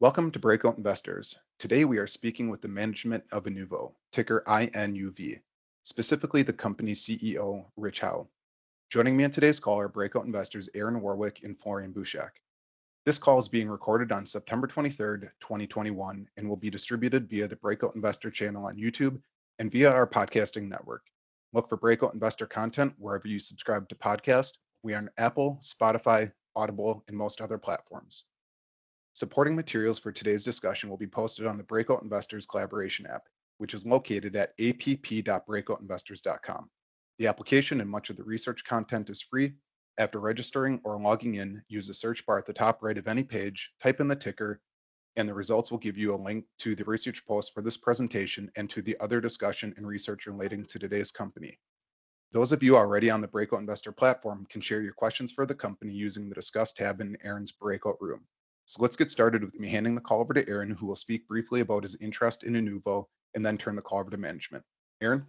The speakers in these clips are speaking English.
Welcome to Breakout Investors. Today we are speaking with the management of Inuvo, ticker INUV, specifically the company's CEO, Rich Howe. Joining me on today's call are Breakout Investors Aaron Warwick and Florian Buschek. This call is being recorded on September 23rd, 2021, and will be distributed via the Breakout Investor channel on YouTube and via our podcasting network. Look for Breakout Investor content wherever you subscribe to podcast. We are on Apple, Spotify, Audible, and most other platforms. Supporting materials for today's discussion will be posted on the Breakout Investors Collaboration app, which is located at app.breakoutinvestors.com. The application and much of the research content is free. After registering or logging in, use the search bar at the top right of any page, type in the ticker, and the results will give you a link to the research post for this presentation and to the other discussion and research relating to today's company. Those of you already on the Breakout Investor platform can share your questions for the company using the Discuss tab in Aaron's breakout room. So let's get started with me handing the call over to Aaron, who will speak briefly about his interest in Inuvo and then turn the call over to management. Aaron?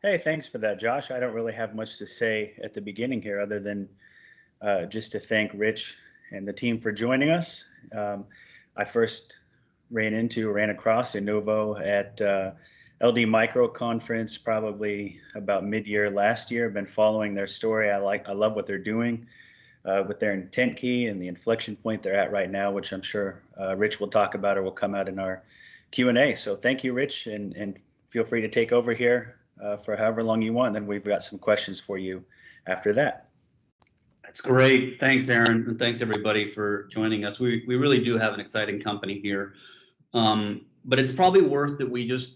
Hey, thanks for that, Josh. I don't really have much to say at the beginning here other than just to thank Rich and the team for joining us. I first ran across Inuvo at LD Micro conference probably about mid-year last year. I've been following their story. I love what they're doing. With their intent key and the inflection point they're at right now, which I'm sure Rich will talk about or will come out in our Q&A. So thank you, Rich, and feel free to take over here for however long you want. And then we've got some questions for you after that. That's great. Thanks, Aaron, and thanks everybody for joining us. We really do have an exciting company here, but it's probably worth that we just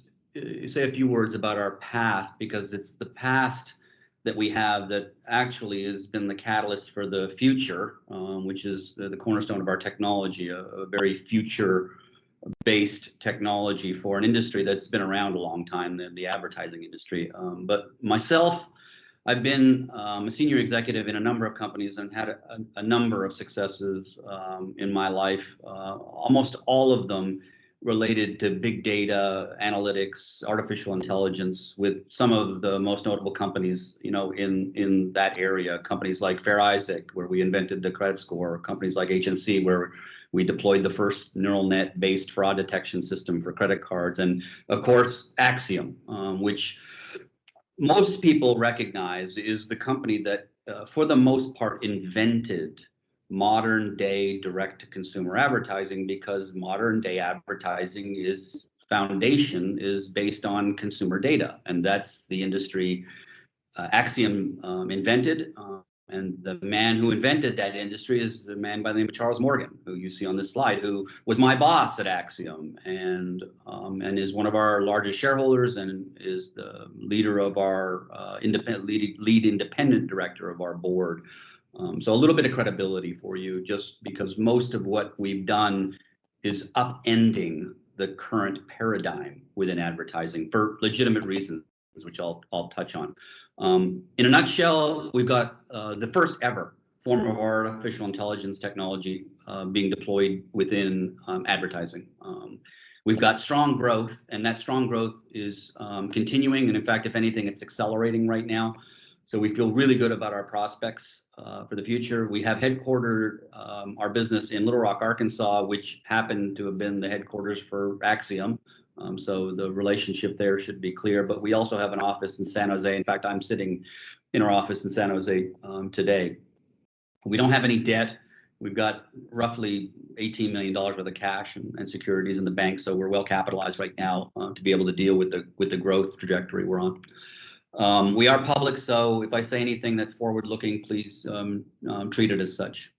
say a few words about our past, because it's the past that we have that actually has been the catalyst for the future, which is the cornerstone of our technology, a very future-based technology for an industry that's been around a long time, the advertising industry. But myself, I've been a senior executive in a number of companies and had a number of successes in my life, almost all of them related to big data, analytics, artificial intelligence, with some of the most notable companies, in that area. Companies like Fair Isaac, where we invented the credit score, companies like HNC, where we deployed the first neural net-based fraud detection system for credit cards, and of course, Acxiom, which most people recognize is the company that, for the most part, invented modern day direct-to-consumer advertising, because modern day advertising foundation is based on consumer data, and that's the industry Acxiom invented. And the man who invented that industry is the man by the name of Charles Morgan, who you see on this slide, who was my boss at Acxiom, and is one of our largest shareholders, and is the leader of our lead independent director of our board. So a little bit of credibility for you, just because most of what we've done is upending the current paradigm within advertising for legitimate reasons, which I'll touch on. In a nutshell, we've got the first ever form of artificial intelligence technology being deployed within advertising. We've got strong growth, and that strong growth is continuing, and in fact, if anything, it's accelerating right now. So we feel really good about our prospects for the future. We have headquartered our business in Little Rock, Arkansas, which happened to have been the headquarters for Acxiom. So the relationship there should be clear. But we also have an office in San Jose. In fact, I'm sitting in our office in San Jose today. We don't have any debt. We've got roughly $18 million worth of cash and securities in the bank. So we're well capitalized right now to be able to deal with the growth trajectory we're on. We are public, so if I say anything that's forward-looking, please treat it as such.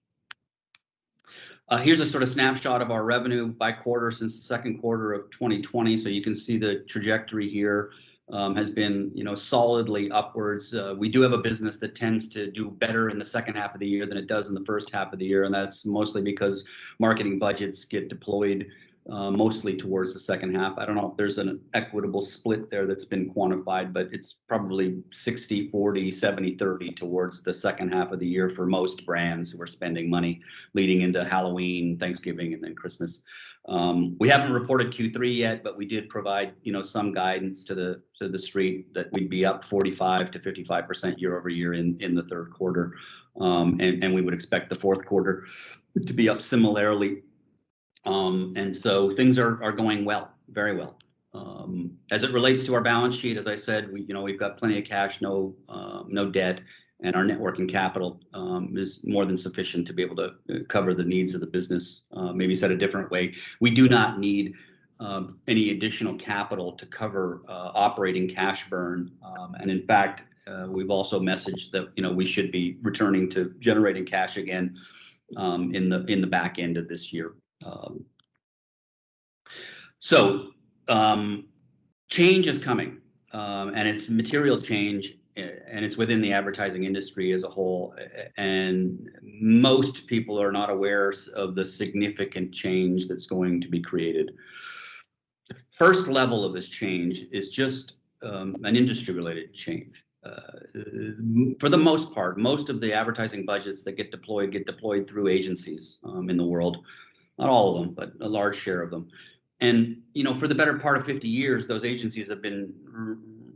Here's a sort of snapshot of our revenue by quarter since the second quarter of 2020. So you can see the trajectory here has been, solidly upwards. We do have a business that tends to do better in the second half of the year than it does in the first half of the year, and that's mostly because marketing budgets get deployed mostly towards the second half. I don't know if there's an equitable split there that's been quantified, but it's probably 60, 40, 70, 30 towards the second half of the year for most brands who are spending money leading into Halloween, Thanksgiving, and then Christmas. We haven't reported Q3 yet, but we did provide, some guidance to the street that we'd be up 45 to 55% year over year in the third quarter, and we would expect the fourth quarter to be up similarly. And so things are going well, very well. As it relates to our balance sheet, as I said, we've got plenty of cash, no debt, and our net working capital is more than sufficient to be able to cover the needs of the business. Maybe said a different way, we do not need any additional capital to cover operating cash burn. And in fact, we've also messaged that we should be returning to generating cash again in the back end of this year. So change is coming, and it's material change, and it's within the advertising industry as a whole. And most people are not aware of the significant change that's going to be created. The first level of this change is just an industry-related change. For the most part, most of the advertising budgets that get deployed through agencies in the world. Not all of them, but a large share of them. And for the better part of 50 years, those agencies have been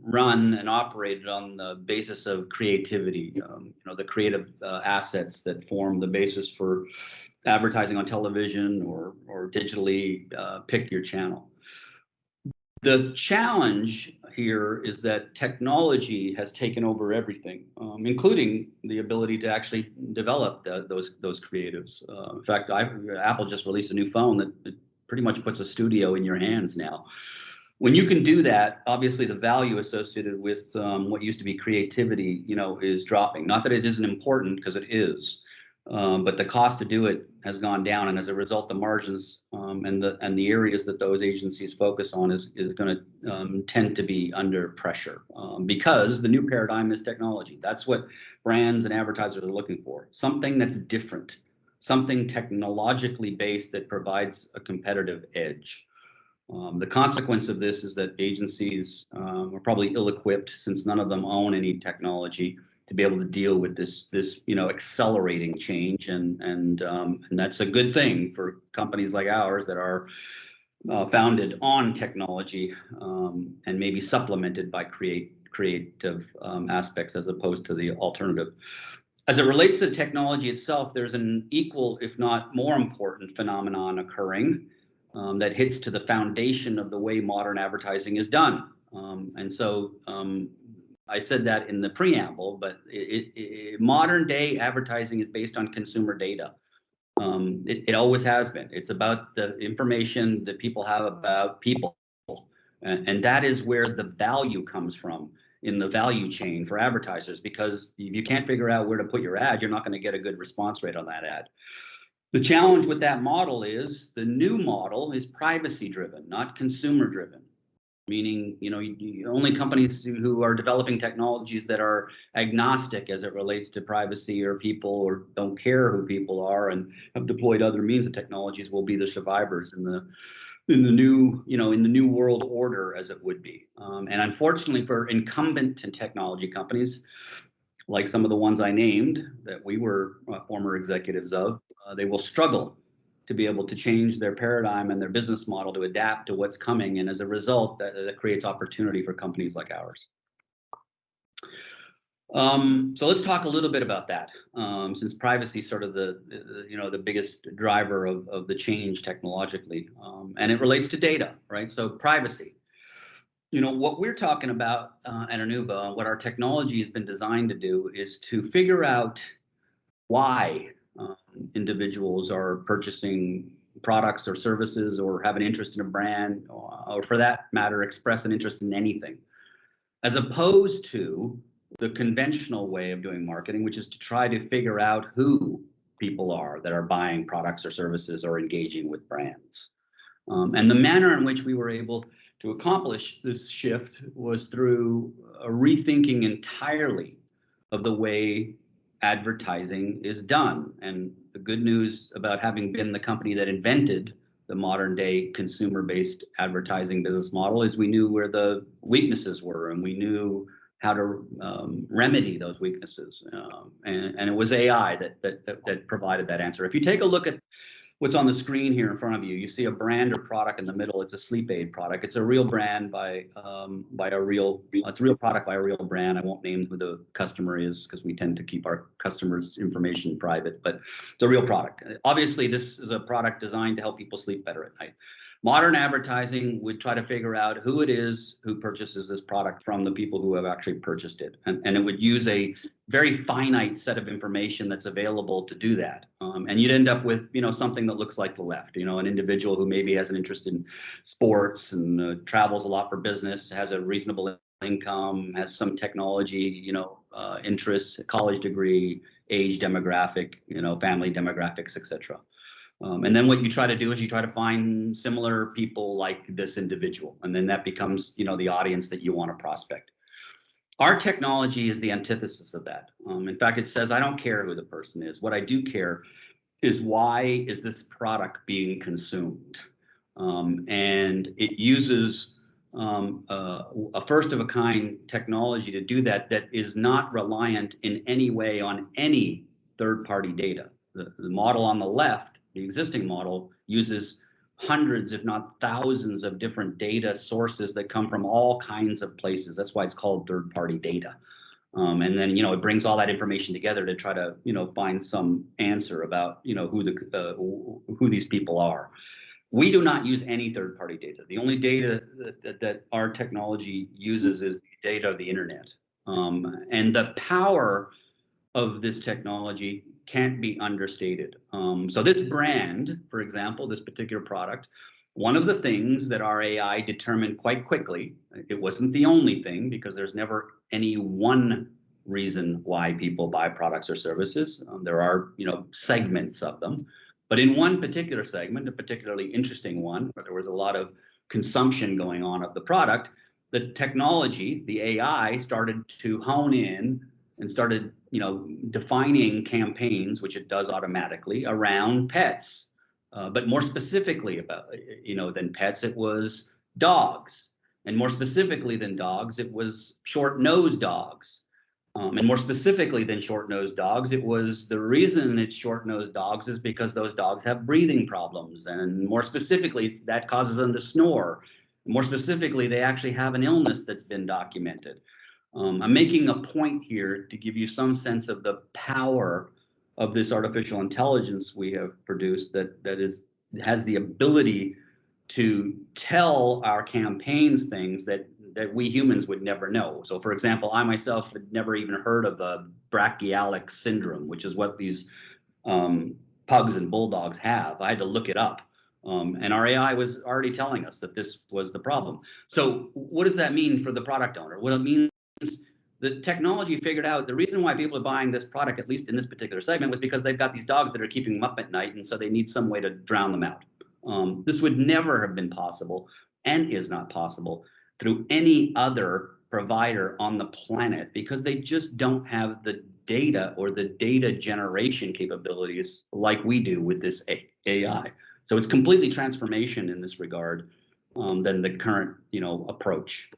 run and operated on the basis of creativity. The creative assets that form the basis for advertising on television or digitally. Pick your channel. The challenge here is that technology has taken over everything, including the ability to actually develop those creatives. In fact, Apple just released a new phone that pretty much puts a studio in your hands now. When you can do that, obviously the value associated with what used to be creativity, is dropping. Not that it isn't important, because it is. But the cost to do it has gone down, and as a result, the margins and the areas that those agencies focus on is going to tend to be under pressure because the new paradigm is technology. That's what brands and advertisers are looking for: something that's different, something technologically based that provides a competitive edge. The consequence of this is that agencies are probably ill-equipped, since none of them own any technology, to be able to deal with this accelerating change, and that's a good thing for companies like ours that are founded on technology and maybe supplemented by creative aspects as opposed to the alternative. As it relates to the technology itself, there's an equal, if not more important, phenomenon occurring that hits to the foundation of the way modern advertising is done, and so. I said that in the preamble, but modern day advertising is based on consumer data. It always has been. It's about the information that people have about people. And that is where the value comes from in the value chain for advertisers, because if you can't figure out where to put your ad, you're not going to get a good response rate on that ad. The challenge with that model is the new model is privacy driven, not consumer driven. Meaning, only companies who are developing technologies that are agnostic as it relates to privacy or people, or don't care who people are and have deployed other means of technologies, will be the survivors in the new world order, as it would be. And unfortunately for incumbent and technology companies, like some of the ones I named that we were former executives of, they will struggle to be able to change their paradigm and their business model to adapt to what's coming. And as a result, that creates opportunity for companies like ours. So let's talk a little bit about that, since privacy is sort of the biggest driver of the change technologically, and it relates to data, right? So privacy. What we're talking about at Inuvo, what our technology has been designed to do, is to figure out why individuals are purchasing products or services, or have an interest in a brand, or for that matter, express an interest in anything, as opposed to the conventional way of doing marketing, which is to try to figure out who people are that are buying products or services or engaging with brands. And the manner in which we were able to accomplish this shift was through a rethinking entirely of the way advertising is done. And the good news about having been the company that invented the modern day consumer-based advertising business model is we knew where the weaknesses were, and we knew how to remedy those weaknesses. And it was AI that provided that answer. If you take a look at what's on the screen here in front of you. You see a brand or product in the middle. It's a sleep aid product. It's a real brand it's a real product by a real brand. I won't name who the customer is because we tend to keep our customers' information private, but it's a real product. Obviously, this is a product designed to help people sleep better at night. Modern advertising would try to figure out who it is who purchases this product from the people who have actually purchased it. And it would use a very finite set of information that's available to do that. And you'd end up with, something that looks like the left, an individual who maybe has an interest in sports and travels a lot for business, has a reasonable income, has some technology, interests, college degree, age demographic, family demographics, etc. And then what you try to do is you try to find similar people like this individual, and then that becomes, the audience that you want to prospect. Our technology is the antithesis of that. In fact, it says, I don't care who the person is. What I do care is why is this product being consumed? And it uses a first of a kind technology to do that is not reliant in any way on any third-party data. The model on the left, the existing model, uses hundreds, if not thousands, of different data sources that come from all kinds of places. That's why it's called third-party data. And then, it brings all that information together to try to, find some answer about, who these people are. We do not use any third-party data. The only data that our technology uses is the data of the internet. And the power of this technology can't be understated. So this brand, for example, this particular product, one of the things that our AI determined quite quickly, it wasn't the only thing because there's never any one reason why people buy products or services. There are, segments of them. But in one particular segment, a particularly interesting one, where there was a lot of consumption going on of the product, the technology, the AI, started to hone in and started, defining campaigns, which it does automatically, around pets. But more specifically than pets, it was dogs. And more specifically than dogs, it was short-nosed dogs. And more specifically than short-nosed dogs, it was the reason it's short-nosed dogs is because those dogs have breathing problems. And more specifically, that causes them to snore. More specifically, they actually have an illness that's been documented. I'm making a point here to give you some sense of the power of this artificial intelligence we have produced that has the ability to tell our campaigns things that we humans would never know. So, for example, I myself had never even heard of a brachialic syndrome, which is what these pugs and bulldogs have. I had to look it up. And our AI was already telling us that this was the problem. So what does that mean for the product owner? What it means, the technology figured out the reason why people are buying this product, at least in this particular segment, was because they've got these dogs that are keeping them up at night, and so they need some way to drown them out. This would never have been possible, and is not possible, through any other provider on the planet, because they just don't have the data or the data generation capabilities like we do with this AI. So it's completely transformation in this regard than the current, approach.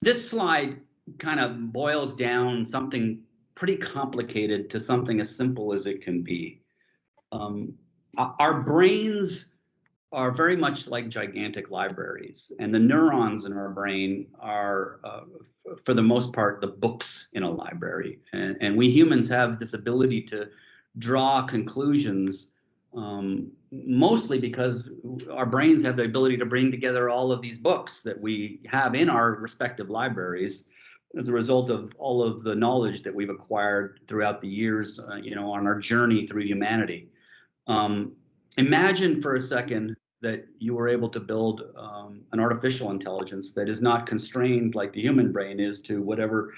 This slide kind of boils down something pretty complicated to something as simple as it can be. Our brains are very much like gigantic libraries, and the neurons in our brain are, for the most part, the books in a library. And we humans have this ability to draw conclusions, mostly because our brains have the ability to bring together all of these books that we have in our respective libraries as a result of all of the knowledge that we've acquired throughout the years, on our journey through humanity. Imagine for a second that you were able to build an artificial intelligence that is not constrained like the human brain is to whatever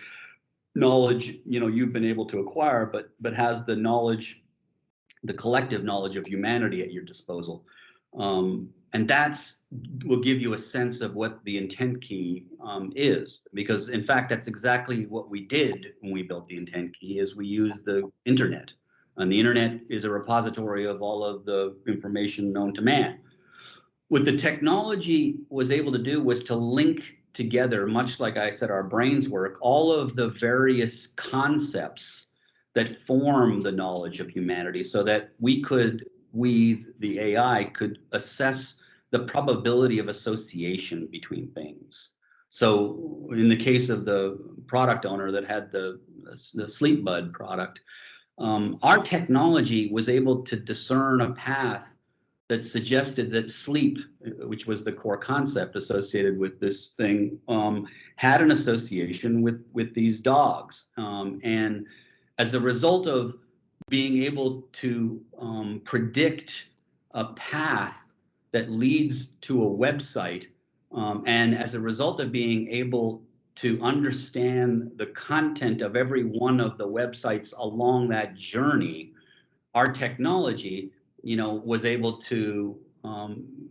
knowledge you've been able to acquire, but has the knowledge, the collective knowledge of humanity at your disposal. And will give you a sense of what the intent key is, because in fact, that's exactly what we did when we built the intent key, is we used the internet. And the internet is a repository of all of the information known to man. What the technology was able to do was to link together, much like I said, our brains work, all of the various concepts that form the knowledge of humanity, so that we could we, the AI, could assess the probability of association between things. So in the case of the product owner that had the Sleep Bud product, our technology was able to discern a path that suggested that sleep, which was the core concept associated with this thing, had an association with these dogs. And as a result of being able to predict a path that leads to a website, and as a result of being able to understand the content of every one of the websites along that journey, our technology, was able to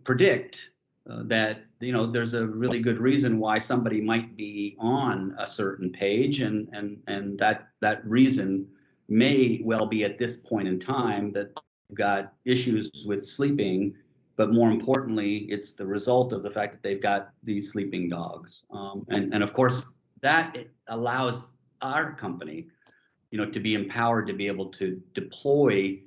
predict that, there's a really good reason why somebody might be on a certain page, and that reason may well be at this point in time that they've got issues with sleeping, but more importantly, it's the result of the fact that they've got these sleeping dogs. And of course, that allows our company, to be empowered to be able to deploy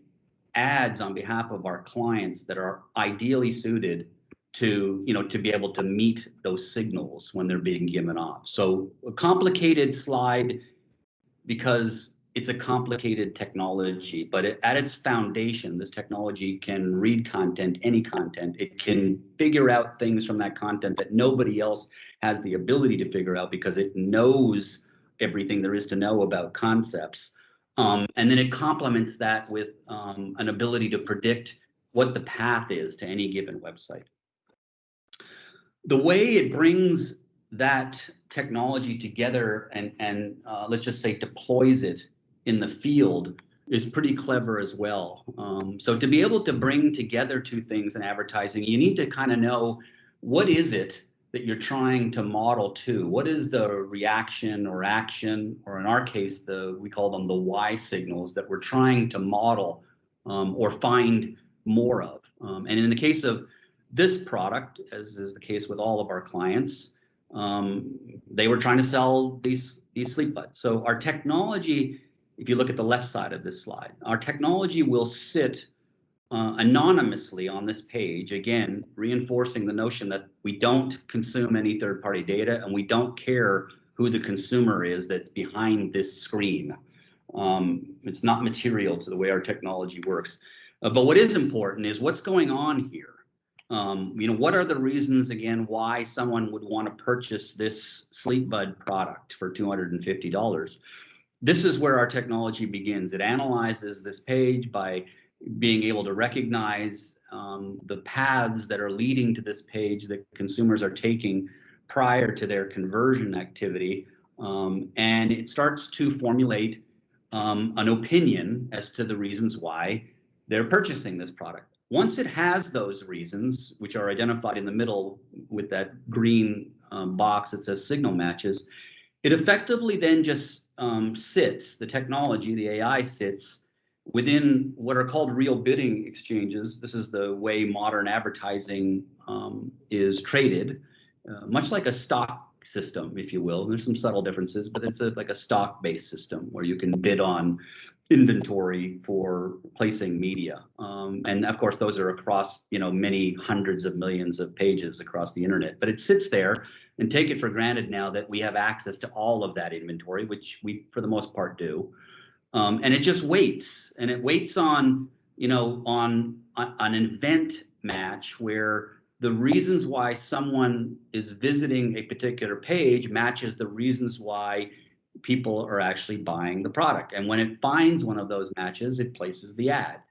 ads on behalf of our clients that are ideally suited to, to be able to meet those signals when they're being given off. So a complicated slide because it's a complicated technology, but at its foundation, this technology can read content, any content. It can figure out things from that content that nobody else has the ability to figure out because it knows everything there is to know about concepts. And then it complements that with an ability to predict what the path is to any given website. The way it brings that technology together and let's just say deploys it in the field is pretty clever as well. So to be able to bring together two things in advertising, you need to kind of know what is it that you're trying to model to. What is the reaction or action, or in our case, we call them the Y signals that we're trying to model or find more of. And in the case of this product, as is the case with all of our clients, they were trying to sell these sleep buds. So our technology, if you look at the left side of this slide, our technology will sit anonymously on this page, again, reinforcing the notion that we don't consume any third-party data and we don't care who the consumer is that's behind this screen. It's not material to the way our technology works. But what is important is what's going on here. What are the reasons, again, why someone would want to purchase this Sleep Bud product for $250? This is where our technology begins. It analyzes this page by being able to recognize the paths that are leading to this page that consumers are taking prior to their conversion activity. And it starts to formulate an opinion as to the reasons why they're purchasing this product. Once it has those reasons, which are identified in the middle with that green box that says signal matches, it effectively then just sits, the technology, the AI sits within what are called real bidding exchanges. This is the way modern advertising is traded, much like a stock system, if you will. There's some subtle differences, but it's like a stock-based system where you can bid on inventory for placing media. And of course, those are across, many hundreds of millions of pages across the internet. But it sits there, and take it for granted now that we have access to all of that inventory, which we, for the most part, do. And it just waits, and it waits on, on an event match where the reasons why someone is visiting a particular page matches the reasons why people are actually buying the product. And when it finds one of those matches, it places the ad.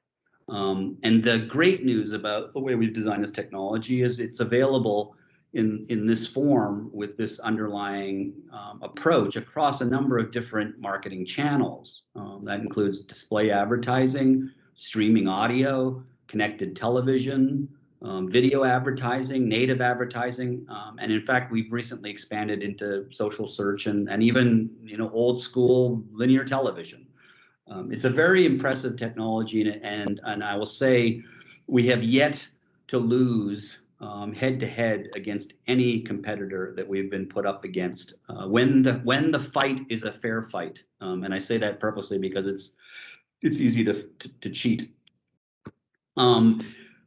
And the great news about the way we've designed this technology is it's available in this form with this underlying approach across a number of different marketing channels. That includes display advertising, streaming audio, connected television, video advertising, native advertising, and in fact, we've recently expanded into social search and even old school linear television. It's a very impressive technology, and I will say we have yet to lose head to head against any competitor that we've been put up against when the fight is a fair fight, and I say that purposely because it's easy to cheat.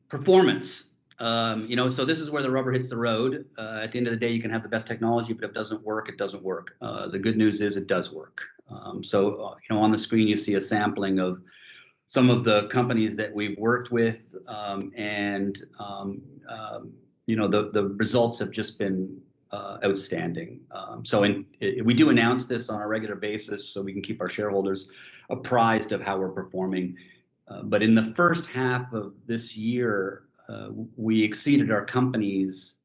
Performance. So this is where the rubber hits the road. At the end of the day, you can have the best technology, but if it doesn't work, it doesn't work. The good news is it does work. On the screen, you see a sampling of some of the companies that we've worked with, the results have just been outstanding. We do announce this on a regular basis so we can keep our shareholders apprised of how we're performing. But in the first half of this year, we exceeded the companies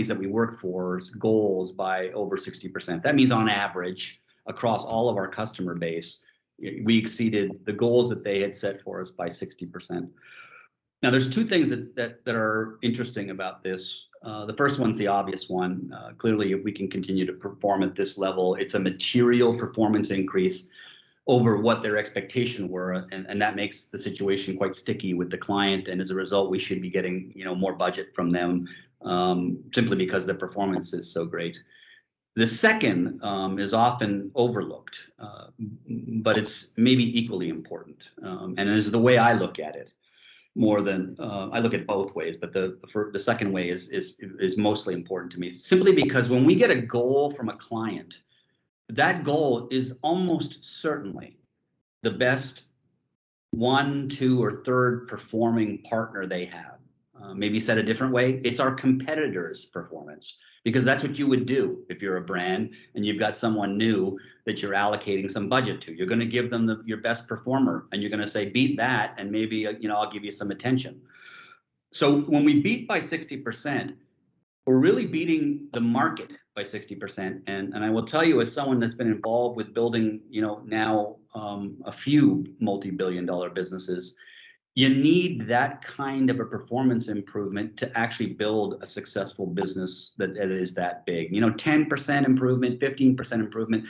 that we work for's goals by over 60%. That means on average, across all of our customer base, we exceeded the goals that they had set for us by 60%. Now, there's two things that are interesting about this. The first one's the obvious one. Clearly, if we can continue to perform at this level, it's a material performance increase over what their expectation were, and that makes the situation quite sticky with the client. And as a result, we should be getting more budget from them simply because the performance is so great. The second is often overlooked, but it's maybe equally important. And this is the way I look at it. More than I look at both ways, but the second way is mostly important to me. Simply because when we get a goal from a client, that goal is almost certainly the best 1, 2, or third performing partner they have. Maybe said a different way, it's our competitors' performance, because that's what you would do if you're a brand and you've got someone new that you're allocating some budget to. You're going to give them your best performer, and you're going to say, beat that, and maybe I'll give you some attention. So when we beat by 60%, we're really beating the market by 60%. And I will tell you, as someone that's been involved with building, now a few multi-billion-dollar businesses, you need that kind of a performance improvement to actually build a successful business that is that big. 10% improvement, 15% improvement,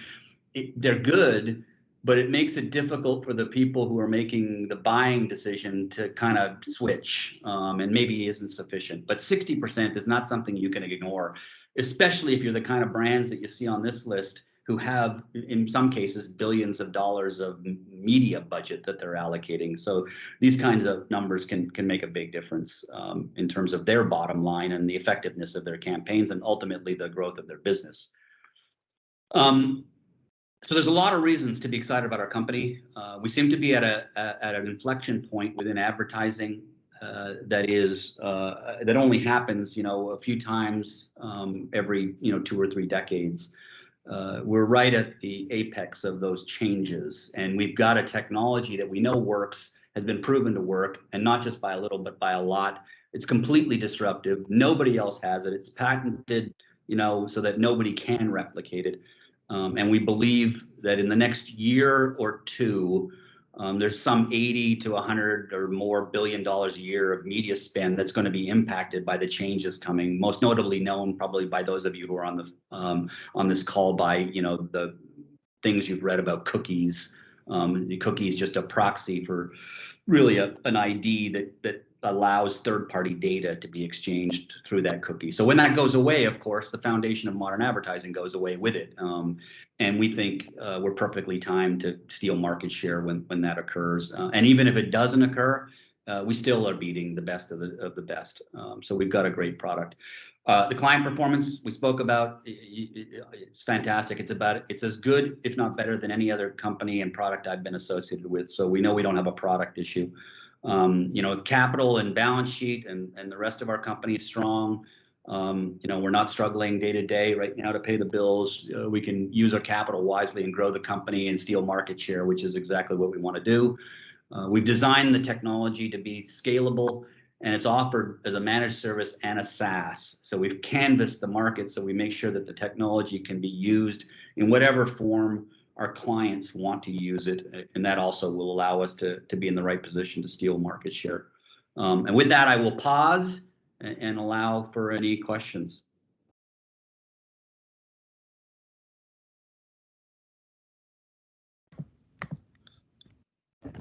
they're good, but it makes it difficult for the people who are making the buying decision to kind of switch, and maybe isn't sufficient. But 60% is not something you can ignore, especially if you're the kind of brands that you see on this list who have, in some cases, billions of dollars of media budget that they're allocating. So these kinds of numbers can make a big difference in terms of their bottom line and the effectiveness of their campaigns and ultimately the growth of their business. So there's a lot of reasons to be excited about our company. We seem to be at an inflection point within advertising that only happens, a few times every 2 or 3 decades. We're right at the apex of those changes, and we've got a technology that we know works, has been proven to work, and not just by a little, but by a lot. It's completely disruptive. Nobody else has it. It's patented, so that nobody can replicate it. And we believe that in the next year or two, there's some 80 to 100 or more $billion a year of media spend that's going to be impacted by the changes coming. Most notably known probably by those of you who are on this call by the things you've read about cookies. The cookie is just a proxy for really an ID that allows third-party data to be exchanged through that cookie. So when that goes away, of course, the foundation of modern advertising goes away with it. And we think we're perfectly timed to steal market share when that occurs. And even if it doesn't occur, we still are beating the best of the best. So we've got a great product. The client performance we spoke about, it's fantastic. It's as good, if not better, than any other company and product I've been associated with. So we know we don't have a product issue. Capital and balance sheet and the rest of our company is strong. We're not struggling day to day right now to pay the bills. We can use our capital wisely and grow the company and steal market share, which is exactly what we want to do. We've designed the technology to be scalable, and it's offered as a managed service and a SaaS. So we've canvassed the market, so we make sure that the technology can be used in whatever form our clients want to use it, and that also will allow us to be in the right position to steal market share. And with that, I will pause and allow for any questions.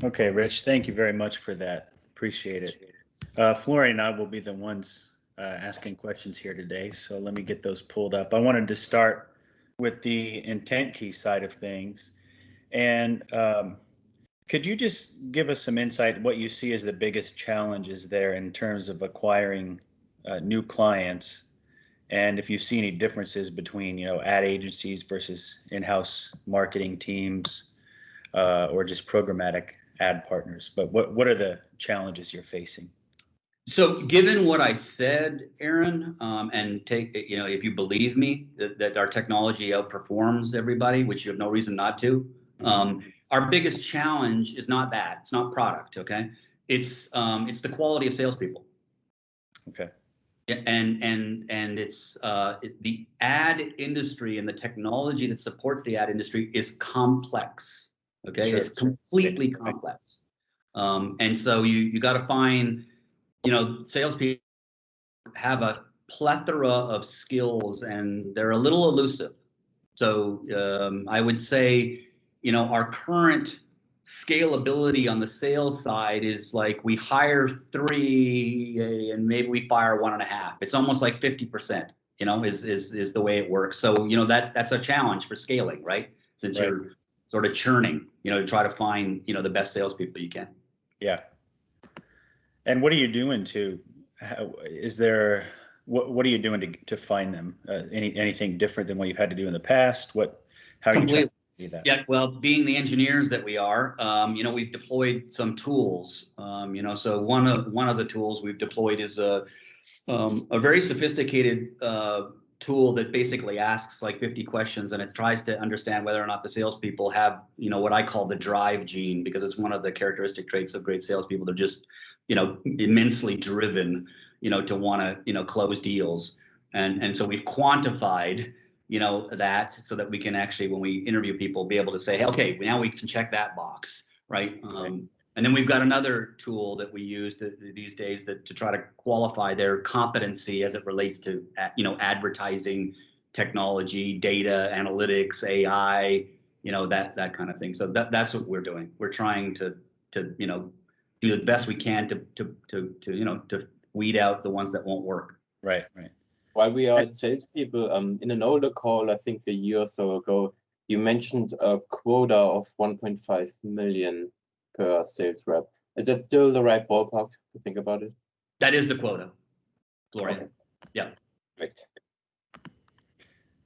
Okay, Rich, thank you very much for that. Appreciate it. Florian and I will be the ones asking questions here today, so let me get those pulled up. I wanted to start with the intent key side of things. And Could you just give us some insight what you see as the biggest challenges there in terms of acquiring new clients, and if you see any differences between ad agencies versus in-house marketing teams, or just programmatic ad partners? But what are the challenges you're facing? So given what I said, Aaron, and if you believe me that our technology outperforms everybody, which you have no reason not to, our biggest challenge is not that. It's not product, okay? It's the quality of salespeople. Okay. Yeah, and it's the ad industry and the technology that supports the ad industry is complex. Okay, Sure, it's sure. completely Right. complex, and so you got to find, salespeople have a plethora of skills and they're a little elusive. So I would say, our current scalability on the sales side is like we hire 3 and maybe we fire 1.5. It's almost like 50%, is the way it works. So, that's a challenge for scaling, right? Since Right. you're sort of churning, to try to find, the best salespeople you can. Yeah. And what are you doing what are you doing to find them? Anything different than what you've had to do in the past? How are you trying to do that? Yeah, well, being the engineers that we are, we've deployed some tools. So one of the tools we've deployed is a very sophisticated tool that basically asks like 50 questions, and it tries to understand whether or not the salespeople have, what I call the drive gene, because it's one of the characteristic traits of great salespeople. They're just, immensely driven, to want to, close deals. And so we've quantified, that so that we can actually, when we interview people, be able to say, hey, okay, now we can check that box, right? And then we've got another tool that we use these days to try to qualify their competency as it relates to, advertising, technology, data, analytics, AI, that kind of thing. So that's what we're doing. We're trying to do the best we can to weed out the ones that won't work. Right. While we are at salespeople, in an older call, I think a year or so ago, you mentioned a quota of 1.5 million per sales rep. Is that still the right ballpark to think about it? That is the quota, Florian. Okay. Yeah. Perfect.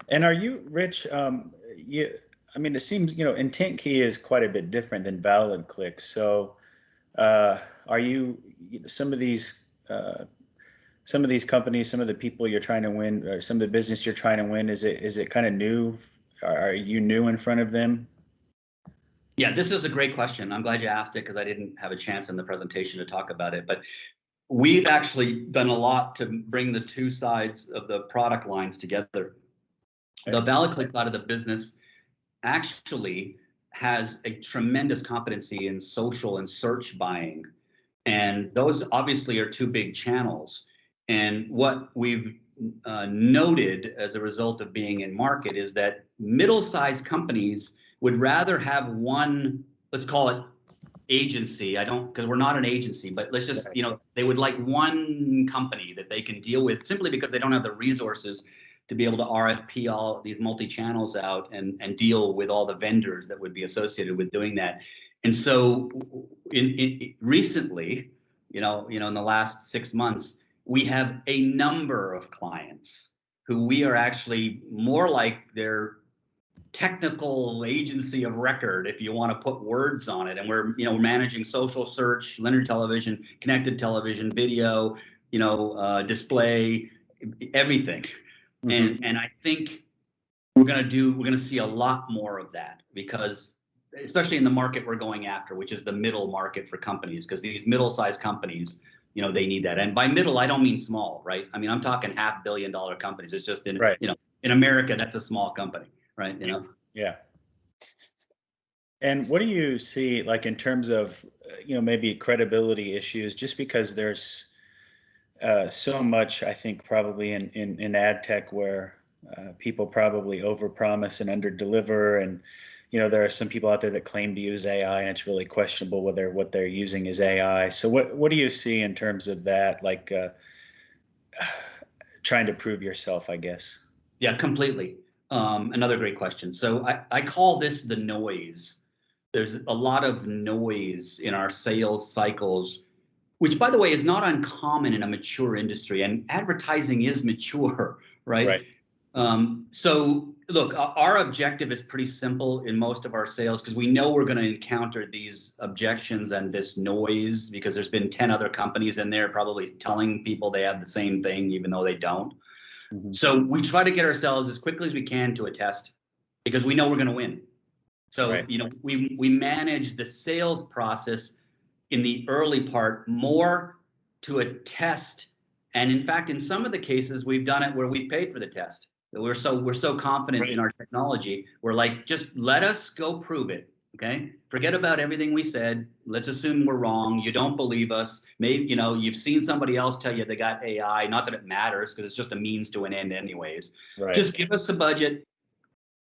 And are you, Rich? It seems intent key is quite a bit different than valid click. So, are you some of these companies, some of the people you're trying to win, or some of the business you're trying to win? Is it kind of new? Are you new in front of them? Yeah, this is a great question. I'm glad you asked it because I didn't have a chance in the presentation to talk about it. But we've actually done a lot to bring the two sides of the product lines together. Okay. The valid click side of the business actually has a tremendous competency in social and search buying. And those obviously are two big channels. And what we've noted as a result of being in market is that middle-sized companies would rather have one, let's call it agency. Because we're not an agency, but let's just, they would like one company that they can deal with simply because they don't have the resources to be able to RFP all these multi-channels out and deal with all the vendors that would be associated with doing that. And so recently, in the last 6 months, we have a number of clients who we are actually more like their technical agency of record, if you want to put words on it. And we're, managing social search, linear television, connected television, video, display, everything. Mm-hmm. And I think we're going to see a lot more of that, because especially in the market we're going after, which is the middle market for companies, because these middle-sized companies, they need that. And by middle, I don't mean small, right? I mean, I'm talking $500 million companies. It's just in, in America, that's a small company, right? Yeah. And what do you see, like, in terms of, maybe credibility issues, just because there's so much, I think, probably in ad tech where people probably overpromise and underdeliver, and there are some people out there that claim to use AI, and it's really questionable whether what they're using is AI. So what do you see in terms of that, like trying to prove yourself, I guess? Yeah, completely. Another great question. So I call this the noise. there's a lot of noise in our sales cycles, which, by the way, is not uncommon in a mature industry, and advertising is mature, right? Right. So look, our objective is pretty simple in most of our sales, because we know we're going to encounter these objections and this noise, because there's been 10 other companies in there probably telling people they have the same thing, even though they don't. Mhm. So we try to get ourselves as quickly as we can to a test, because we know we're going to win. So, Right. we manage the sales process in the early part more to a test. And in fact, in some of the cases, we've done it where we paid for the test. We're so confident in our technology. We're like, just let us go prove it. Okay. Forget about everything we said. Let's assume we're wrong. You don't believe us. Maybe, you've seen somebody else tell you they got AI. Not that it matters, because it's just a means to an end anyways. Right. Just give us a budget,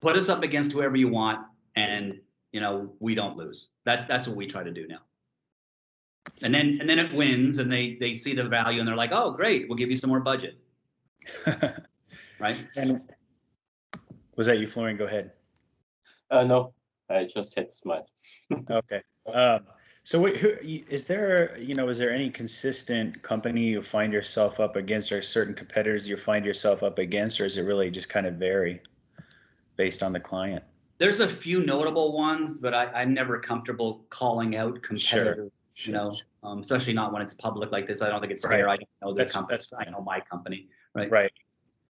put us up against whoever you want, and we don't lose. That's what we try to do now. And then it wins, and they see the value, and they're like, oh, great, we'll give you some more budget. Right? And was that you, Florian? Go ahead. No, I just had to smile. Okay. So is there any consistent company you find yourself up against, or certain competitors you find yourself up against, or is it really just kind of vary based on the client? There's a few notable ones, but I'm never comfortable calling out competitors. Sure. Especially not when it's public like this. I don't think it's fair. I don't know the company. Fine. I know my company, right? Right.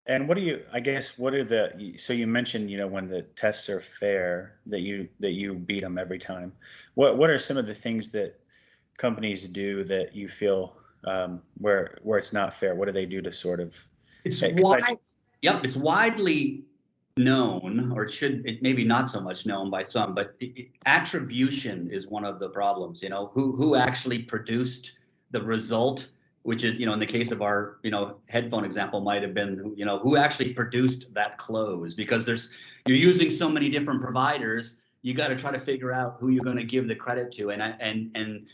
And what are so you mentioned, when the tests are fair, that you beat them every time. What are some of the things that companies do that you feel where it's not fair? What do they do to sort of? It's it's widely known, or it maybe not so much known by some, but attribution is one of the problems. Who actually produced the result, which is, in the case of our, headphone example, might have been, who actually produced that close, because you're using so many different providers. You got to try to figure out who you're going to give the credit to, and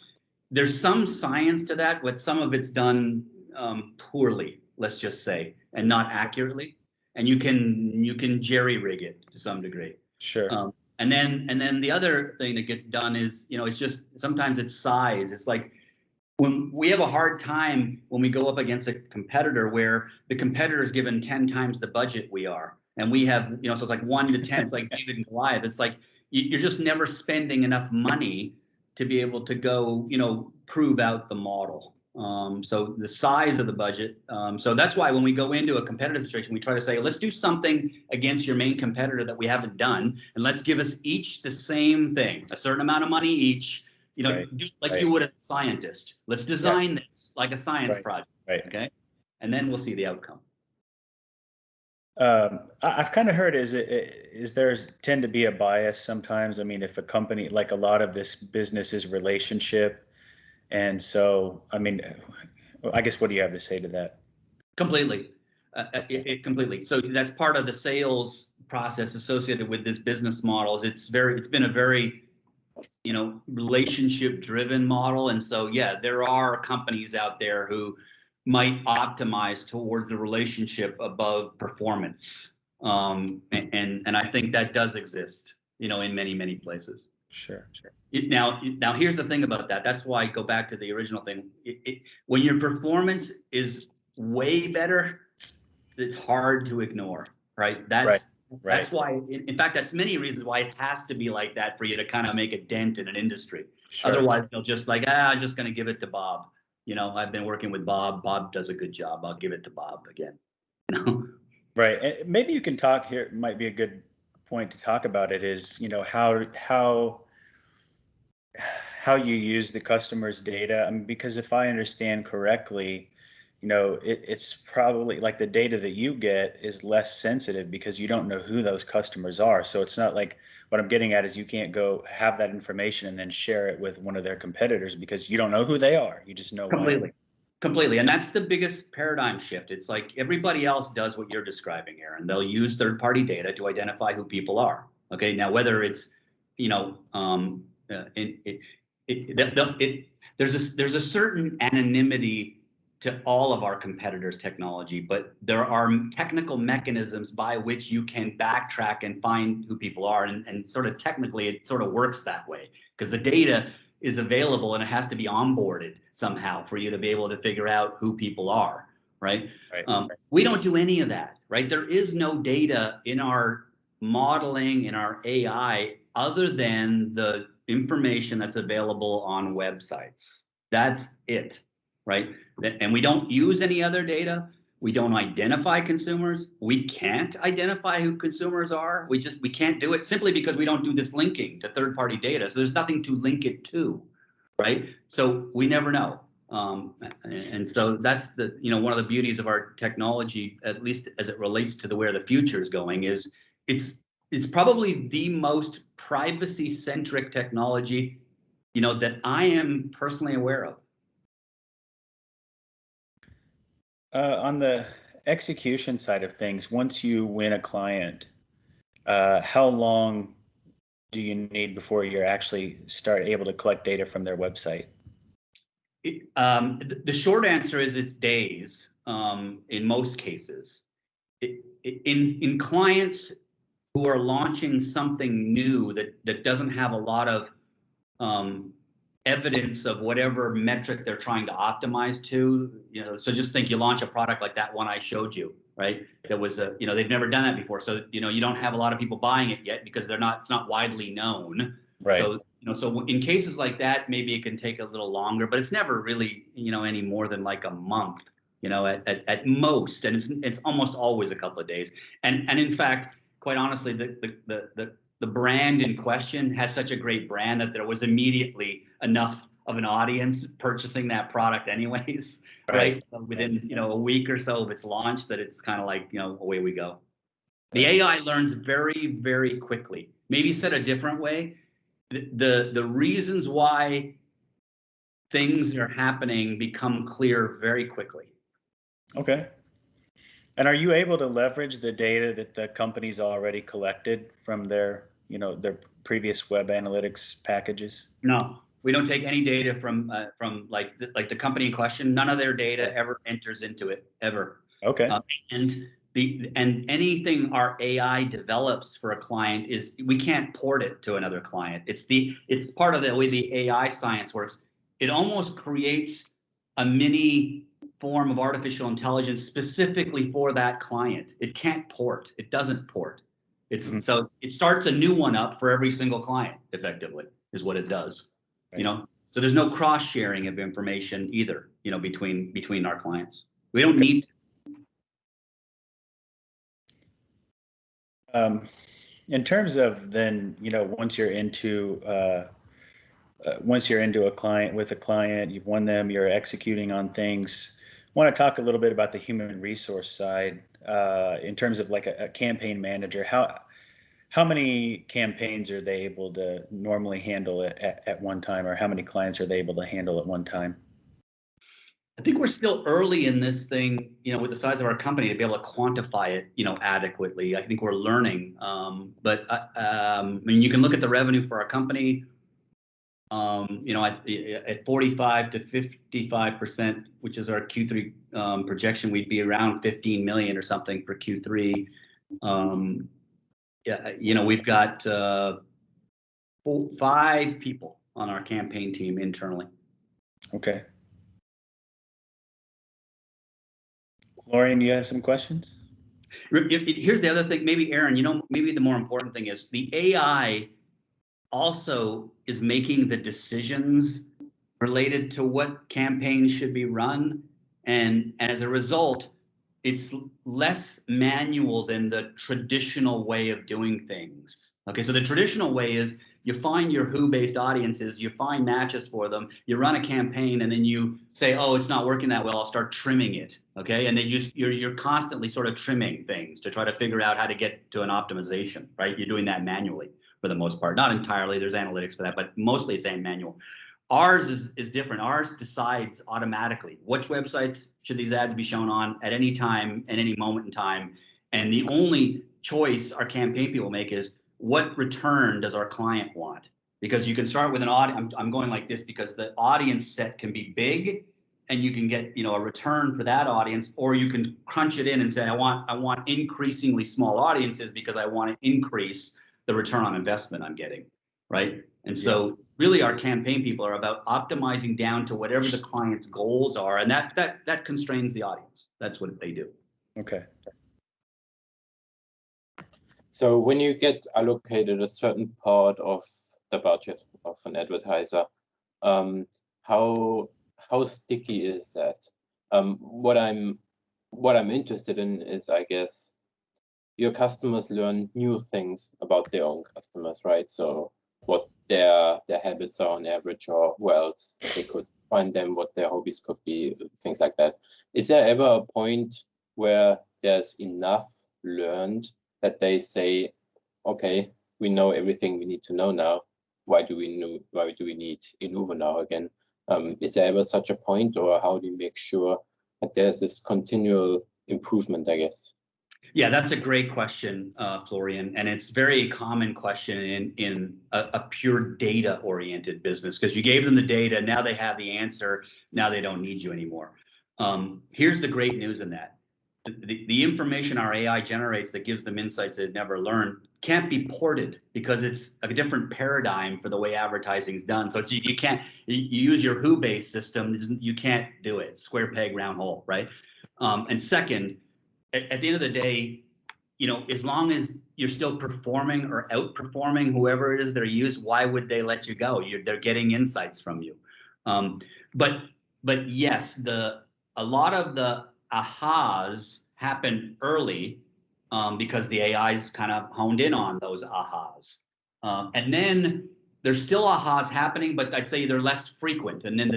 there's some science to that, but some of it's done poorly, let's just say, and not accurately. And you can jerry rig it to some degree. Sure. And then the other thing that gets done is, it's just sometimes it's size. It's like, when we have a hard time when we go up against a competitor where the competitor is given 10 times the budget we are, and we have, so it's like 1 to 10. It's like David and Goliath. It's like you're just never spending enough money to be able to go, prove out the model. So the size of the budget. So that's why when we go into a competitive situation, we try to say, let's do something against your main competitor that we haven't done, and let's give us each the same thing, a certain amount of money each. Do like you would a scientist. Let's design this like a science project. Right. Okay. And then we'll see the outcome. I've kind of heard is there tend to be a bias sometimes. I mean, if a company, like a lot of this business is relationship. And so, I mean, I guess, what do you have to say to that? Completely. Completely. So that's part of the sales process associated with this business model. It's been a very, relationship driven model. And so, there are companies out there who might optimize towards the relationship above performance. And I think that does exist, in many, many places. Sure. Now, here's the thing about that. That's why I go back to the original thing. When your performance is way better, it's hard to ignore, right? That's why, in fact, that's many reasons why it has to be like that for you to kind of make a dent in an industry. Sure. Otherwise, they'll just like, I'm just going to give it to Bob. I've been working with Bob. Bob does a good job. I'll give it to Bob again. Right. And maybe you can talk here. It might be a good point to talk about it is, how you use the customer's data. I mean, because if I understand correctly, it's probably like the data that you get is less sensitive because you don't know who those customers are. So it's not like, what I'm getting at is you can't go have that information and then share it with one of their competitors because you don't know who they are. You just know. Completely. And that's the biggest paradigm shift. It's like everybody else does what you're describing, Aaron. They'll use third-party data to identify who people are. Okay. Now, whether it's, there's a certain anonymity to all of our competitors' technology, but there are technical mechanisms by which you can backtrack and find who people are. And sort of technically, it sort of works that way because the data is available and it has to be onboarded somehow for you to be able to figure out who people are, right? We don't do any of that, right? There is no data in our modeling, in our AI, other than the information that's available on websites. That's it, right? And we don't use any other data. We don't identify consumers. We can't identify who consumers are. We can't do it simply because we don't do this linking to third-party data. So there's nothing to link it to, right? So we never know. And so that's the, one of the beauties of our technology, at least as it relates to where the future is going, is it's probably the most privacy-centric technology, that I am personally aware of. On the execution side of things, once you win a client, how long do you need before you're actually able to collect data from their website? The short answer is it's days in most cases. In clients who are launching something new that doesn't have a lot of evidence of whatever metric they're trying to optimize to, so just think you launch a product like that one I showed you, right? That was they've never done that before. So, you don't have a lot of people buying it yet because it's not widely known. Right. So, so in cases like that, maybe it can take a little longer, but it's never really, any more than like a month, at most. And it's almost always a couple of days. And in fact, quite honestly, the brand in question has such a great brand that there was immediately enough of an audience purchasing that product anyways, right? So within, a week or so of its launch, that it's kind of like, away we go. The AI learns very, very quickly. Maybe said a different way, the reasons why things are happening become clear very quickly. Okay. And are you able to leverage the data that the company's already collected from their previous web analytics packages? No, we don't take any data from like the company in question. None of their data ever enters into it ever. Okay. And anything our AI develops for a client is we can't port it to another client. It's part of the way the AI science works. It almost creates a mini form of artificial intelligence specifically for that client. It can't port. It doesn't port. So it starts a new one up for every single client, effectively, is what it does. Right. So there's no cross sharing of information either, between our clients. We don't need. In terms of then, once you're into a client with a client, you've won them, you're executing on things. I want to talk a little bit about the human resource side in terms of like a campaign manager. How many campaigns are they able to normally handle at one time, or how many clients are they able to handle at one time? I think we're still early in this thing, with the size of our company to be able to quantify it, adequately. I think we're learning. But you can look at the revenue for our company, at 45 to 55%, which is our Q3 projection, we'd be around 15 million or something for Q3. We've got 5 people on our campaign team internally. Okay. Florian, you have some questions? Here's the other thing, maybe Aaron, maybe the more important thing is the AI also is making the decisions related to what campaigns should be run. And as a result, it's less manual than the traditional way of doing things. Okay, so the traditional way is you find your who-based audiences, you find matches for them, you run a campaign, and then you say, oh, it's not working that well, I'll start trimming it. Okay, and then you're constantly sort of trimming things to try to figure out how to get to an optimization, right? You're doing that manually for the most part. Not entirely, there's analytics for that, but mostly it's manual. Ours is different. Ours decides automatically which websites should these ads be shown on at any time, at any moment in time. And the only choice our campaign people make is what return does our client want? Because you can start with an audience. I'm going like this because the audience set can be big and you can get, a return for that audience, or you can crunch it in and say, I want increasingly small audiences because I want to increase the return on investment I'm getting, right? And so really our campaign people are about optimizing down to whatever the client's goals are, and that constrains the audience. That's what they do. Okay. So when you get allocated a certain part of the budget of an advertiser, how sticky is that? What I'm interested in is, I guess, your customers learn new things about their own customers, right? So what their habits are on average, or where else they could find them, what their hobbies could be, things like that. Is there ever a point where there's enough learned that they say, okay, we know everything we need to know now. Why do we need Inuvo now again? Is there ever such a point, or how do you make sure that there's this continual improvement, I guess? Yeah, that's a great question, Florian, and it's a very common question in a pure data-oriented business, because you gave them the data, now they have the answer, now they don't need you anymore. Here's the great news in that. The information our AI generates that gives them insights they've never learned can't be ported, because it's a different paradigm for the way advertising is done. So you can't, you use your who-based system, you can't do it. Square peg, round hole, right? And second, at the end of the day, as long as you're still performing or outperforming whoever it is they're used, why would they let you go? They're getting insights from you. But yes, a lot of the ahas happen early because the AI's kind of honed in on those ahas. And then there's still ahas happening, but I'd say they're less frequent. And then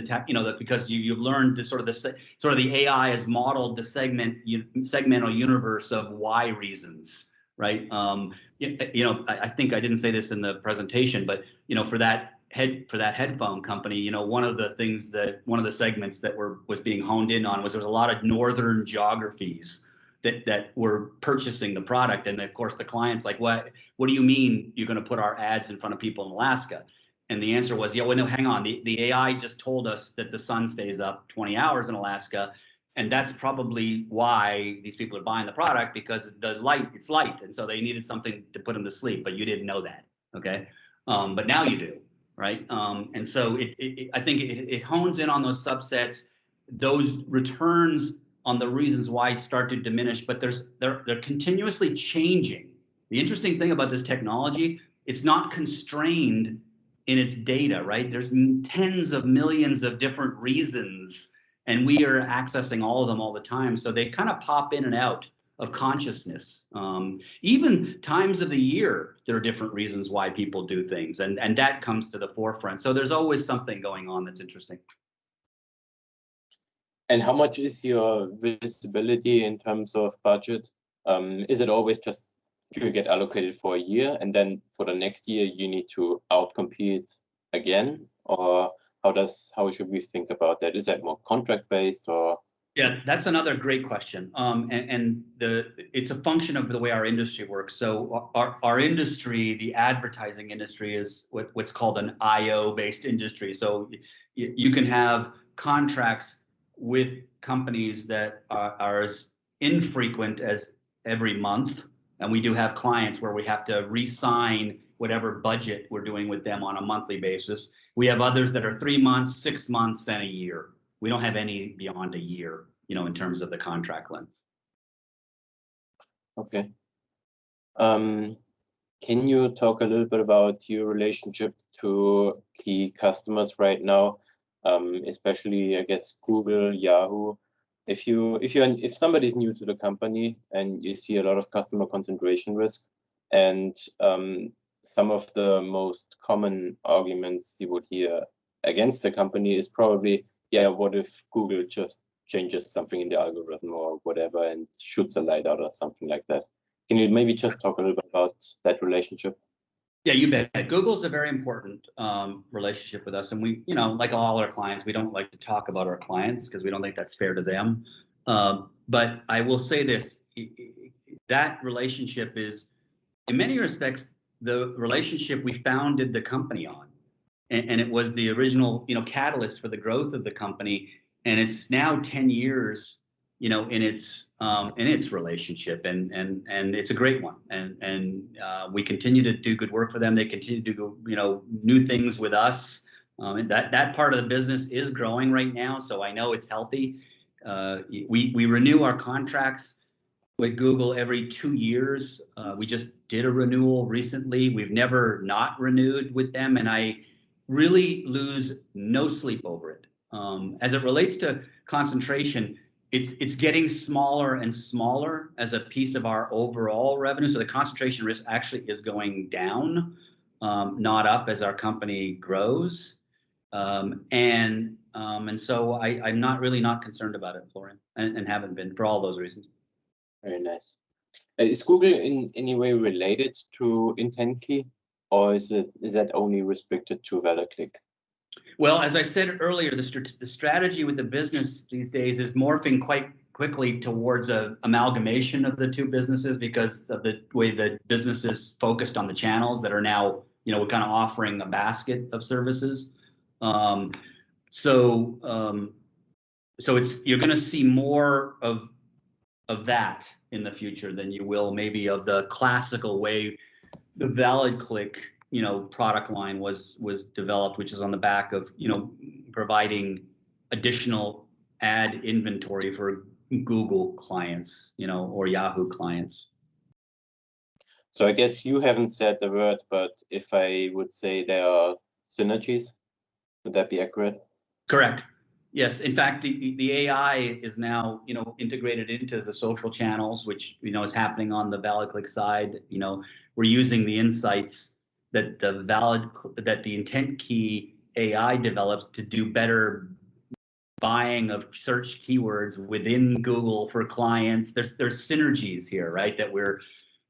because you've learned the AI has modeled the segmental universe of why reasons, right? I think I didn't say this in the presentation, but for that headphone company, one of the segments that was being honed in on was there was a lot of northern geographies that were purchasing the product, and of course the client's like, what do you mean you're going to put our ads in front of people in Alaska? And the answer was, well, no, hang on, the AI just told us that the sun stays up 20 hours in Alaska, and that's probably why these people are buying the product, because it's light, and so they needed something to put them to sleep, but you didn't know that, okay? But now you do, right? And so I think it hones in on those subsets. Those returns on the reasons why start to diminish, but they're continuously changing. The interesting thing about this technology, it's not constrained in its data, right? There's tens of millions of different reasons, and we are accessing all of them all the time. So they kind of pop in and out of consciousness. Even times of the year, there are different reasons why people do things, and that comes to the forefront. So there's always something going on that's interesting. And how much is your visibility in terms of budget? Is it always just you get allocated for a year, and then for the next year you need to outcompete again? Or how should we think about that? Is that more contract based, or? Yeah, that's another great question. It's a function of the way our industry works. So our industry, the advertising industry, is what's called an IO-based industry. So you can have contracts with companies that are as infrequent as every month, and we do have clients where we have to re-sign whatever budget we're doing with them on a monthly basis. We have others that are 3 months, 6 months, and a year. We don't have any beyond a year, in terms of the contract length. Okay. Can you talk a little bit about your relationship to key customers right now, especially, I guess, Google, Yahoo? If somebody's new to the company and you see a lot of customer concentration risk, and some of the most common arguments you would hear against the company is probably, yeah, what if Google just changes something in the algorithm or whatever and shoots a light out or something like that? Can you maybe just talk a little bit about that relationship? Yeah, you bet. Google's a very important relationship with us. And we, like all our clients, we don't like to talk about our clients because we don't think that's fair to them. But I will say this, that relationship is, in many respects, the relationship we founded the company on. And it was the original, catalyst for the growth of the company. and it's now 10 years, in its relationship, and it's a great one, and we continue to do good work for them. They continue to do new things with us. And that part of the business is growing right now, so I know it's healthy. We renew our contracts with Google every 2 years. We just did a renewal recently. We've never not renewed with them, and I really lose no sleep over it. As it relates to concentration, it's getting smaller and smaller as a piece of our overall revenue. So the concentration risk actually is going down, not up, as our company grows. And so I'm not concerned about it, Florian, and haven't been for all those reasons. Very nice. Is Google in any way related to IntentKey, or is that only restricted to ValidClick? Well, as I said earlier, the strategy with the business these days is morphing quite quickly towards a amalgamation of the two businesses, because of the way the business is focused on the channels that are now, we're kind of offering a basket of services. So you're going to see more of that in the future than you will maybe of the classical way the ValidClick product line was developed, which is on the back of providing additional ad inventory for Google clients, or Yahoo clients. So I guess you haven't said the word, but if I would say there are synergies, would that be accurate? Correct. Yes. In fact, the AI is now integrated into the social channels, which is happening on the ValidClick side. We're using the insights that the IntentKey AI develops to do better buying of search keywords within Google for clients. There's synergies here, right? That we're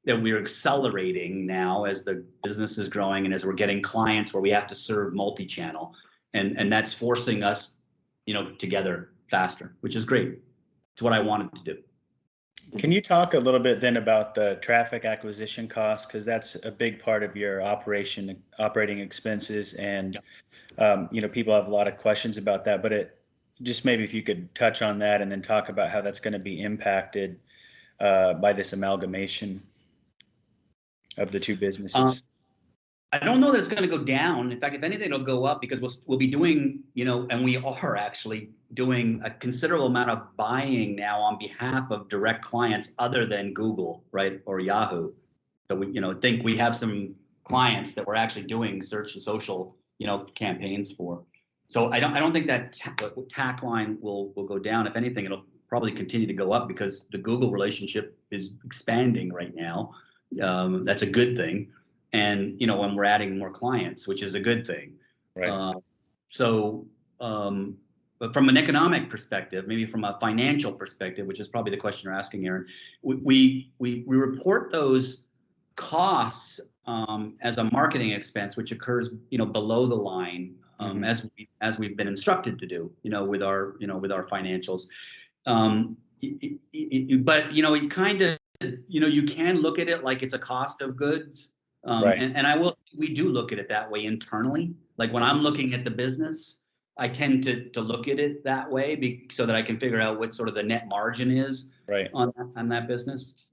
accelerating now as the business is growing and as we're getting clients where we have to serve multi-channel, and that's forcing us together faster, which is great. It's what I wanted to do. Can you talk a little bit then about the traffic acquisition costs, because that's a big part of your operating expenses, and people have a lot of questions about that, but just maybe if you could touch on that and then talk about how that's going to be impacted by this amalgamation of the two businesses. I don't know that it's going to go down. In fact, if anything, it'll go up, because we'll be doing, and we are actually doing a considerable amount of buying now on behalf of direct clients other than Google, right, or Yahoo. So we, think we have some clients that we're actually doing search and social, campaigns for. So I don't think that TAC line will go down. If anything, it'll probably continue to go up, because the Google relationship is expanding right now. That's a good thing. And when we're adding more clients, which is a good thing. Right. But from an economic perspective, maybe from a financial perspective, which is probably the question you're asking, Aaron, we report those costs as a marketing expense, which occurs below the line, as we've been instructed to do, with our financials. But it kind of, you can look at it like it's a cost of goods. Right. And we do look at it that way internally. Like when I'm looking at the business, I tend to look at it that way so that I can figure out what sort of the net margin is, right, on that business.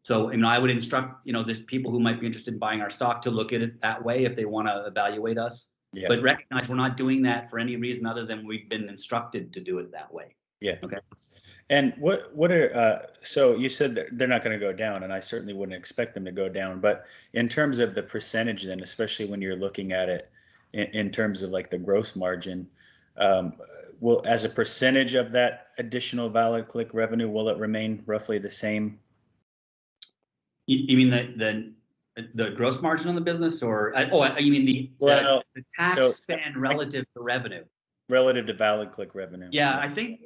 So I would instruct the people who might be interested in buying our stock to look at it that way if they want to evaluate us. Yeah. But recognize we're not doing that for any reason other than we've been instructed to do it that way. Yeah. Okay. And what are so you said that they're not going to go down, and I certainly wouldn't expect them to go down. But in terms of the percentage, then, especially when you're looking at it in terms of like the gross margin, will, as a percentage of that additional ValidClick revenue, will it remain roughly the same? You mean the gross margin on the business, or you mean the tax spend relative to revenue? Relative to ValidClick revenue. Yeah, I think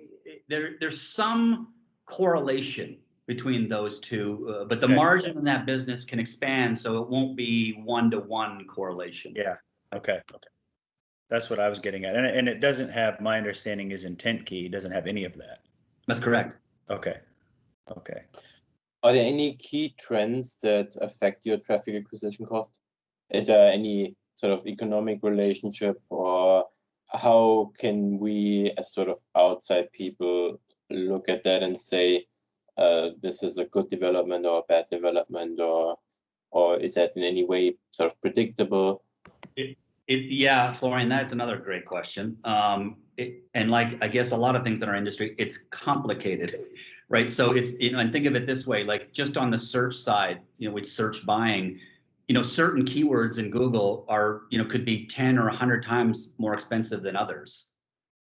there's some correlation between those two, but the margin in that business can expand, so it won't be 1-to-1 correlation. Yeah. Okay. That's what I was getting at, and it doesn't have. My understanding is IntentKey doesn't have any of that. That's correct. Okay. Are there any key trends that affect your traffic acquisition cost? Is there any sort of economic relationship or how can we, as sort of outside people, look at that and say this is a good development or a bad development, or is that in any way sort of predictable? Yeah, Florian, that's another great question. And like, I guess a lot of things in our industry, it's complicated, right? So it's, and think of it this way, like just on the search side, with search buying, certain keywords in Google are, could be 10 or 100 times more expensive than others.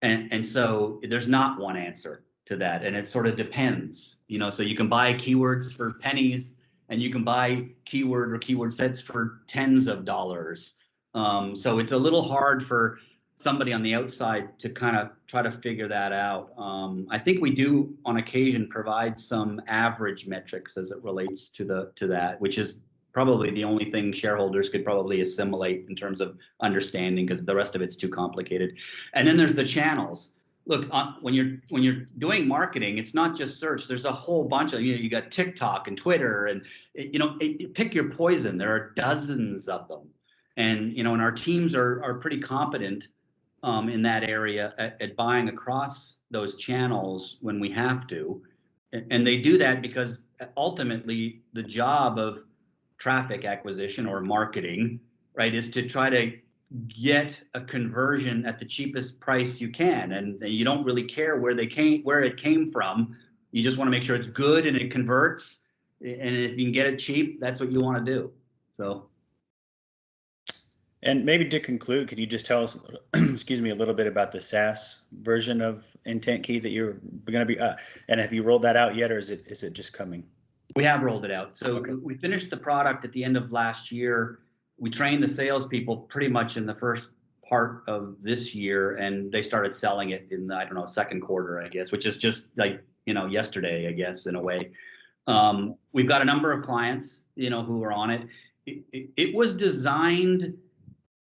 And so there's not one answer to that. And it sort of depends, so you can buy keywords for pennies and you can buy keyword or keyword sets for tens of dollars. So it's a little hard for somebody on the outside to kind of try to figure that out. I think we do on occasion provide some average metrics as it relates to that, which is probably the only thing shareholders could probably assimilate in terms of understanding, because the rest of it's too complicated. And then there's the channels. Look, when you're doing marketing, it's not just search. There's a whole bunch of, you got TikTok and Twitter, and pick your poison. There are dozens of them. And and our teams are pretty competent in that area at buying across those channels when we have to, and they do that because ultimately the job of traffic acquisition or marketing, right, is to try to get a conversion at the cheapest price you can, and you don't really care where it came from. You just want to make sure it's good and it converts, and if you can get it cheap, that's what you want to do. So. And maybe to conclude, could you just tell us, excuse me, a little bit about the SaaS version of IntentKey that you're going to be, and have you rolled that out yet, or is it just coming? We have rolled it out. So okay. We finished the product at the end of last year. We trained the salespeople pretty much in the first part of this year, and they started selling it in the, second quarter, I guess, which is just like, yesterday, I guess, in a way. We've got a number of clients, who are on it. It was designed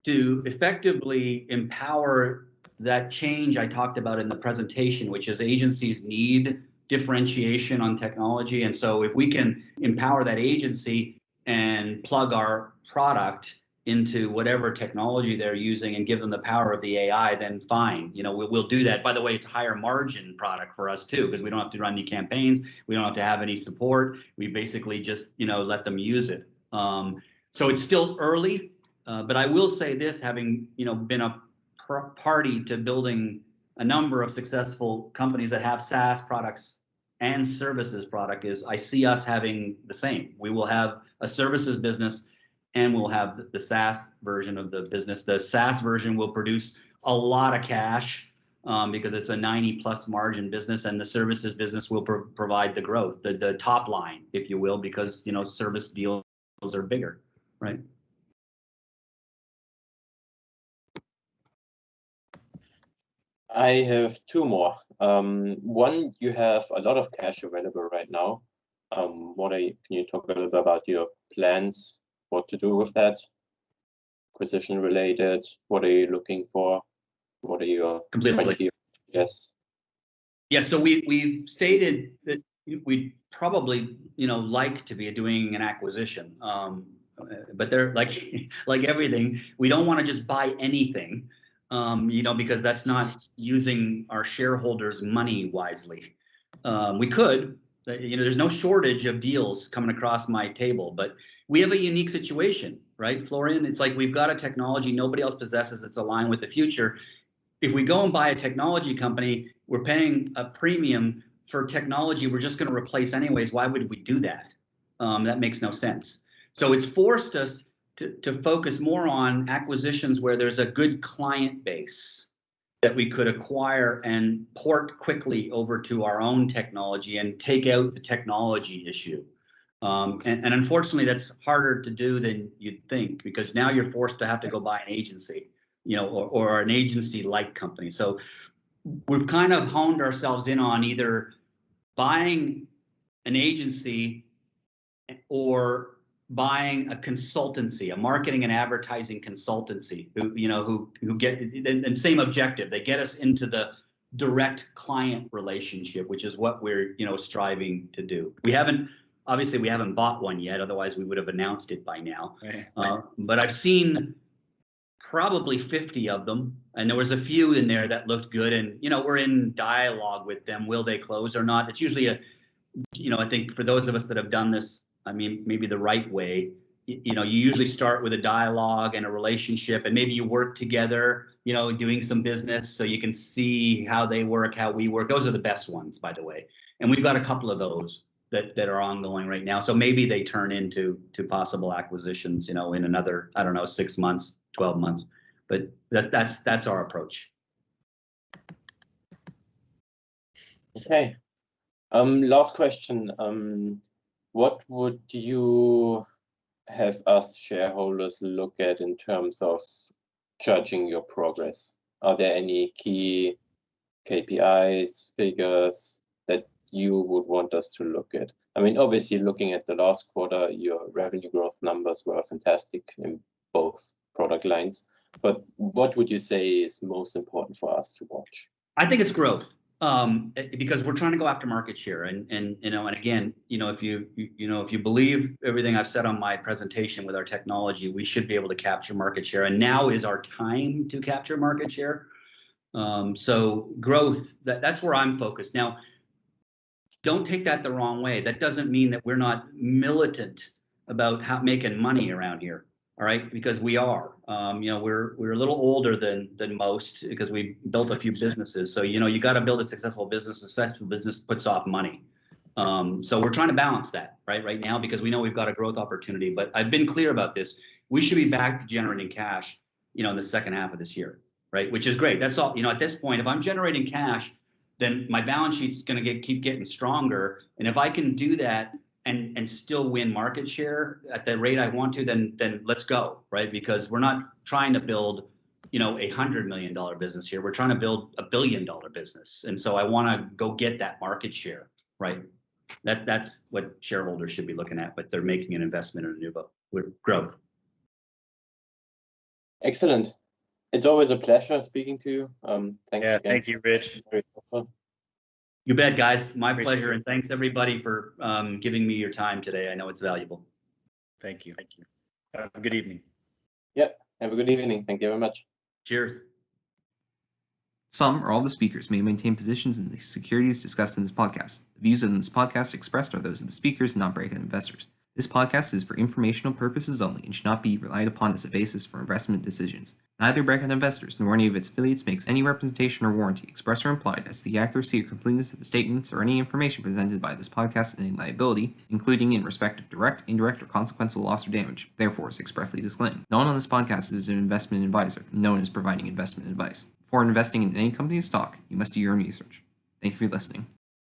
to effectively empower that change I talked about in the presentation, which is agencies need differentiation on technology. And so if we can empower that agency and plug our product into whatever technology they're using and give them the power of the AI, then fine, we'll do that. By the way, it's a higher margin product for us too, because we don't have to run any campaigns. We don't have to have any support. We basically just, let them use it. So it's still early. But I will say this, having been a party to building a number of successful companies that have SaaS products and services product, is I see us having the same. We will have a services business and we'll have the SaaS version of the business. The SaaS version will produce a lot of cash because it's a 90+ margin business, and the services business will provide the growth, the top line, if you will, because service deals are bigger, right? I have two more. One, you have a lot of cash available right now. Can you talk a little bit about your plans, what to do with that? Acquisition related, what are you looking for? What are your completely? Yes. Yeah, so we've stated that we'd probably, like to be doing an acquisition. But they're like everything, we don't want to just buy anything. Because that's not using our shareholders' money wisely. We could, there's no shortage of deals coming across my table, but we have a unique situation, right, Florian? It's like we've got a technology nobody else possesses that's aligned with the future. If we go and buy a technology company, we're paying a premium for technology we're just going to replace anyways. Why would we do that? That makes no sense. So it's forced us to focus more on acquisitions where there's a good client base that we could acquire and port quickly over to our own technology and take out the technology issue. And unfortunately, that's harder to do than you'd think, because now you're forced to have to go buy an agency, or an agency-like company. So we've kind of honed ourselves in on either buying an agency or buying a consultancy, a marketing and advertising consultancy, who get, and same objective. They get us into the direct client relationship, which is what we're striving to do. We haven't bought one yet, otherwise we would have announced it by now. But I've seen probably 50 of them. And there was a few in there that looked good. And, we're in dialogue with them. Will they close or not? It's usually I think for those of us that have done this, maybe the right way, you usually start with a dialogue and a relationship, and maybe you work together, doing some business so you can see how they work, how we work. Those are the best ones, by the way. And we've got a couple of those that are ongoing right now. So maybe they turn into possible acquisitions, in another, 6 months, 12 months. But that's our approach. Okay. Last question. What would you have us shareholders look at in terms of judging your progress? Are there any key KPIs, figures that you would want us to look at? Obviously, looking at the last quarter, your revenue growth numbers were fantastic in both product lines. But what would you say is most important for us to watch? I think it's growth. Because we're trying to go after market share, and again, if you believe everything I've said on my presentation with our technology, we should be able to capture market share, and now is our time to capture market share. So growth, that's where I'm focused. Now, don't take that the wrong way. That doesn't mean that we're not militant about making money around here. All right, because we are, we're a little older than most because we built a few businesses. So you got to build a successful business. A successful business puts off money. So we're trying to balance that right now because we know we've got a growth opportunity. But I've been clear about this. We should be back to generating cash, in the second half of this year, right? Which is great. That's all. At this point, if I'm generating cash, then my balance sheet's going to keep getting stronger. And if I can do that and still win market share at the rate I want to, then let's go, right? Because we're not trying to build, $100 million business here. We're trying to build $1 billion business. And so I want to go get that market share, right? That's what shareholders should be looking at, but they're making an investment in Inuvo with growth. Excellent. It's always a pleasure speaking to you. Thanks again. Thank you, Rich. Very helpful. You bet, guys. My Appreciate pleasure. it. And thanks everybody for giving me your time today. I know it's valuable. Thank you. Have a good evening. Yep. Have a good evening. Thank you very much. Cheers. Some or all the speakers may maintain positions in the securities discussed in this podcast. The views in this podcast expressed are those of the speakers, not breakout investors. This podcast is for informational purposes only and should not be relied upon as a basis for investment decisions. Neither Breakout Investors nor any of its affiliates makes any representation or warranty, express or implied, as to the accuracy or completeness of the statements or any information presented by this podcast and any liability, including in respect of direct, indirect, or consequential loss or damage, therefore is expressly disclaimed. No one on this podcast is an investment advisor. No one is providing investment advice. Before investing in any company's stock, you must do your own research. Thank you for listening.